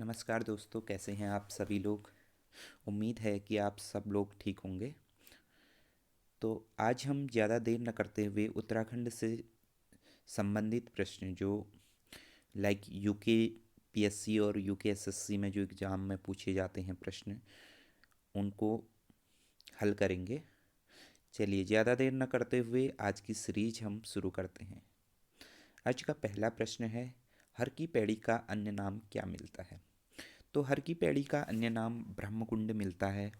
नमस्कार दोस्तों, कैसे हैं आप सभी लोग। उम्मीद है कि आप सब लोग ठीक होंगे। तो आज हम ज़्यादा देर न करते हुए उत्तराखंड से संबंधित प्रश्न जो यूके पीएससी और यूके एसएससी में जो एग्ज़ाम में पूछे जाते हैं प्रश्न, उनको हल करेंगे। चलिए ज़्यादा देर न करते हुए आज की सीरीज हम शुरू करते हैं। आज का पहला प्रश्न है, हर की पैड़ी का अन्य नाम क्या मिलता है। तो हर की पैड़ी का अन्य नाम ब्रह्मकुंड मिलता है।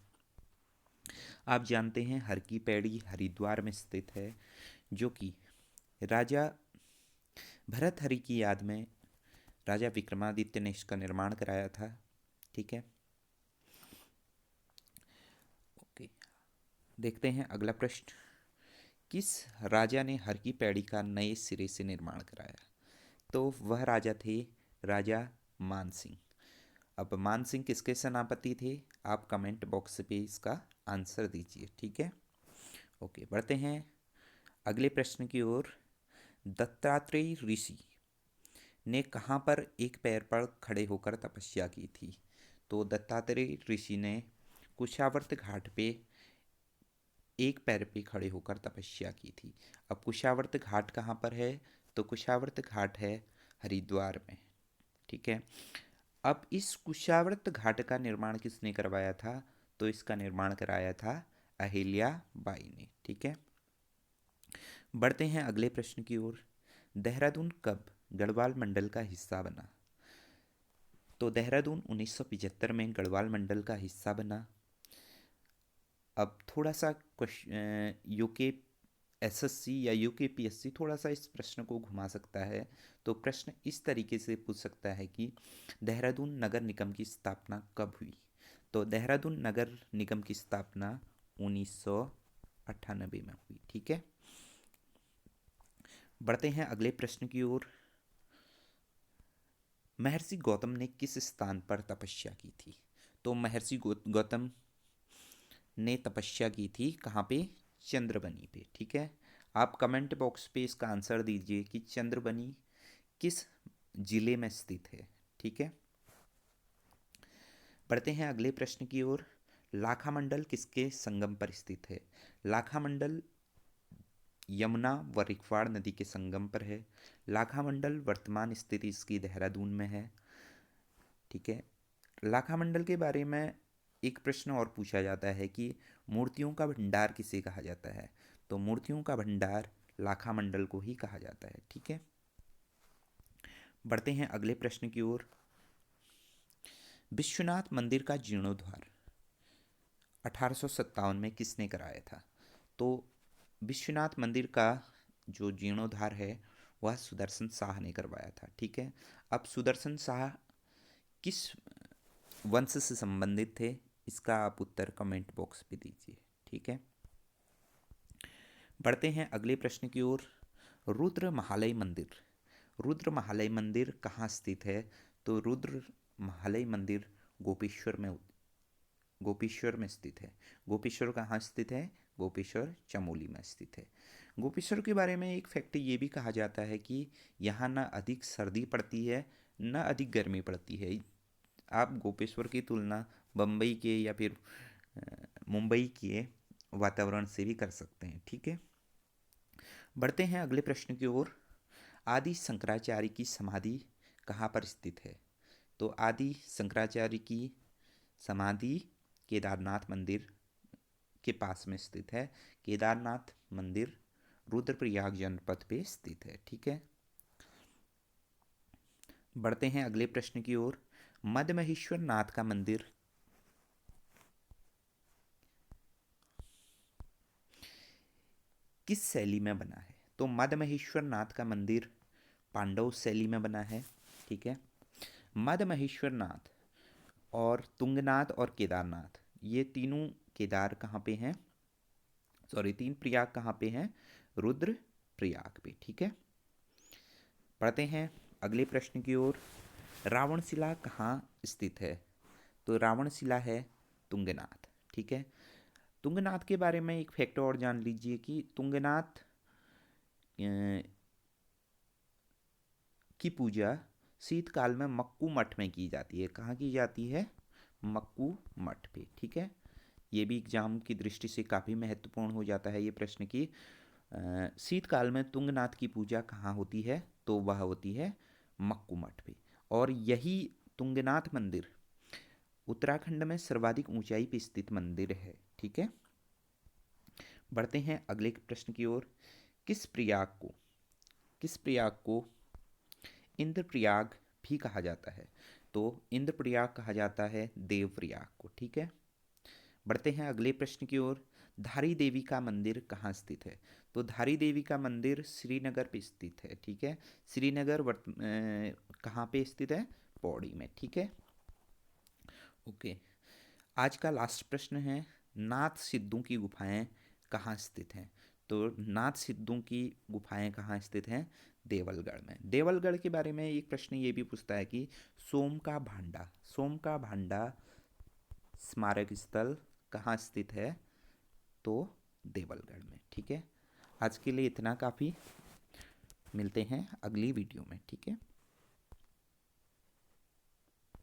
आप जानते हैं हर की पैड़ी हरिद्वार में स्थित है, जो कि राजा भरत हरि की याद में राजा विक्रमादित्य ने इसका निर्माण कराया था। ठीक है, ओके। देखते हैं अगला प्रश्न, किस राजा ने हर की पैड़ी का नए सिरे से निर्माण कराया। तो वह राजा थे राजा मान सिंह। अब मान सिंह किसके सेनापति थे, आप कमेंट बॉक्स पे इसका आंसर दीजिए। ठीक है, ओके। बढ़ते हैं अगले प्रश्न की ओर। दत्तात्रेय ऋषि ने कहाँ पर एक पैर पर खड़े होकर तपस्या की थी। तो दत्तात्रेय ऋषि ने कुशावर्त घाट पे एक पैर पे खड़े होकर तपस्या की थी। अब कुशावर्त घाट कहाँ पर है, तो कुशावर्त घाट है हरिद्वार में। ठीक है, अब इस कुशावर्त घाट का निर्माण किसने करवाया था, तो इसका निर्माण कराया था अहिल्या बाई ने। ठीक है, बढ़ते हैं अगले प्रश्न की ओर। देहरादून कब गढ़वाल मंडल का हिस्सा बना। तो देहरादून 1975 में गढ़वाल मंडल का हिस्सा बना। अब थोड़ा सा यूके एसएससी या यूके पीएससी थोड़ा सा इस प्रश्न को घुमा सकता है। तो प्रश्न इस तरीके से पूछ सकता है कि देहरादून नगर निगम की स्थापना कब हुई। तो देहरादून नगर निगम की स्थापना 1998 में हुई। ठीक है, बढ़ते हैं अगले प्रश्न की ओर। महर्षि गौतम ने किस स्थान पर तपस्या की थी। तो महर्षि गौतम ने तपस्या की थी कहाँ पे, चंद्रबनी पे। ठीक है, आप कमेंट बॉक्स पे इसका आंसर दीजिए कि चंद्रबनी किस जिले में स्थित है। ठीक है, बढ़ते हैं अगले प्रश्न की ओर। लाखा मंडल किसके संगम पर स्थित है। लाखा मंडल यमुना व रिखवाड़ नदी के संगम पर है। लाखा मंडल वर्तमान स्थिति इसकी देहरादून में है। ठीक है, लाखा मंडल के बारे में एक प्रश्न और पूछा जाता है कि मूर्तियों का भंडार किसे कहा जाता है। तो मूर्तियों का भंडार लाखा मंडल को ही कहा जाता है। ठीक है, बढ़ते हैं अगले प्रश्न की ओर। विश्वनाथ मंदिर का जीर्णोद्धार 1857 में किसने कराया था। तो विश्वनाथ मंदिर का जो जीर्णोद्धार है वह सुदर्शन शाह ने करवाया था। ठीक है, अब सुदर्शन शाह किस वंश से संबंधित थे, इसका आप उत्तर कमेंट बॉक्स पे दीजिए। ठीक है, बढ़ते हैं अगले प्रश्न की ओर। रुद्र महालय मंदिर, रुद्र महालय मंदिर कहाँ स्थित है। तो रुद्र महालय मंदिर गोपेश्वर में स्थित है। गोपेश्वर कहाँ स्थित है, गोपेश्वर चमोली में स्थित है। गोपेश्वर के बारे में एक फैक्ट ये भी कहा जाता है कि यहाँ न अधिक सर्दी पड़ती है न अधिक गर्मी पड़ती है। आप गोपेश्वर की तुलना बम्बई के या फिर मुंबई के वातावरण से भी कर सकते हैं। ठीक है, बढ़ते हैं अगले प्रश्न की ओर। आदि शंकराचार्य की समाधि कहाँ पर स्थित है। तो आदि शंकराचार्य की समाधि केदारनाथ मंदिर के पास में स्थित है। केदारनाथ मंदिर रुद्रप्रयाग जनपद पे स्थित है। ठीक है, बढ़ते हैं अगले प्रश्न की ओर। मदमहेश्वर नाथ का मंदिर किस शैली में बना है। तो मदमहेश्वर नाथ का मंदिर पांडव शैली में बना है। ठीक है, मदमहेश्वर नाथ और तुंगनाथ और केदारनाथ ये तीनों केदार कहाँ पे हैं, सॉरी तीन प्रयाग कहाँ पे हैं, रुद्र प्रयाग पे। ठीक है, पढ़ते हैं अगले प्रश्न की ओर। रावणशिला कहाँ स्थित है। तो रावणशिला है तुंगनाथ। ठीक है, तुंगनाथ के बारे में एक फैक्ट और जान लीजिए कि तुंगनाथ की पूजा शीतकाल में मक्कू मठ में की जाती है। कहाँ की जाती है? मक्कू मठ पे। ठीक है, ये भी एग्जाम की दृष्टि से काफ़ी महत्वपूर्ण हो जाता है ये प्रश्न की। शीतकाल में तुंगनाथ की पूजा कहाँ होती है? तो वह होती है मक्कू मठ पे। और यही तुंगनाथ मंदिर उत्तराखंड में सर्वाधिक ऊंचाई पर स्थित मंदिर है। ठीक है, बढ़ते हैं अगले प्रश्न की ओर। किस प्रयाग को किस प्रयाग को इंद्रप्रयाग भी कहा जाता है? तो इंद्रप्रयाग कहा जाता है देवप्रयाग को। ठीक है, बढ़ते हैं अगले प्रश्न की ओर। धारी देवी का मंदिर कहाँ स्थित है? तो धारी देवी का मंदिर श्रीनगर पे स्थित है। ठीक है, श्रीनगर कहाँ पे स्थित है? पौड़ी में। ठीक है, ओके। आज का लास्ट प्रश्न है, नाथ सिद्धू की गुफाएं कहाँ स्थित हैं? तो नाथ सिद्धू की गुफाएं कहाँ स्थित हैं? देवलगढ़ में। देवलगढ़ के बारे में एक प्रश्न ये भी पूछता है कि सोम का भांडा स्मारक स्थल कहाँ स्थित है? तो देवलगढ़ में। ठीक है, आज के लिए इतना काफ़ी। मिलते हैं अगली वीडियो में। ठीक है।